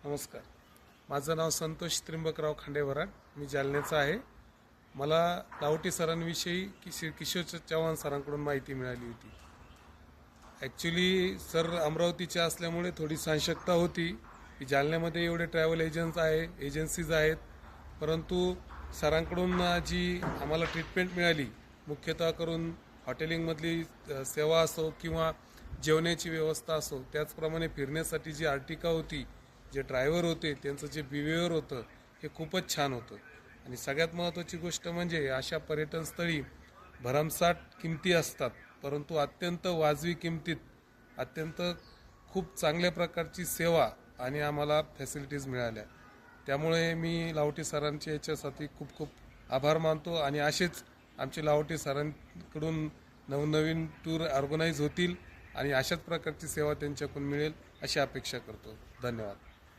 नमस्कार. माझं नाव संतोष त्रिंबकराव खांडेवराड. मी जालन्याचा आहे. मला लाहोटी सरांविषयी किशोर चव्हाण सरांकडून माहिती मिळाली होती. ॲक्च्युली सर अमरावतीचे असल्यामुळे थोडी संशयता होती की जालन्यामध्ये एवढे ट्रॅव्हल एजन्सीज आहेत, परंतु सरांकडून जी आम्हाला ट्रीटमेंट मिळाली, मुख्यतः करून हॉटेलिंगमधली सेवा असो किंवा जेवणाची व्यवस्था असो, त्याचप्रमाणे फिरण्यासाठी जी आर्टिका होती, जे ड्रायव्हर होते, त्यांचं जे बिहेवियर होतं हे खूपच छान होतं. आणि सगळ्यात महत्त्वाची गोष्ट म्हणजे अशा पर्यटनस्थळी भरमसाठ किमती असतात, परंतु अत्यंत वाजवी किमतीत अत्यंत खूप चांगल्या प्रकारची सेवा आणि आम्हाला फॅसिलिटीज मिळाल्या. त्यामुळे मी लाहोटी सरांचे याच्यासाठी खूप खूप आभार मानतो आणि असेच आमचे लाहोटी सरांकडून नवनवीन टूर ऑर्गनाईज होतील आणि अशाच प्रकारची सेवा त्यांच्याकडून मिळेल अशी अपेक्षा करतो. धन्यवाद.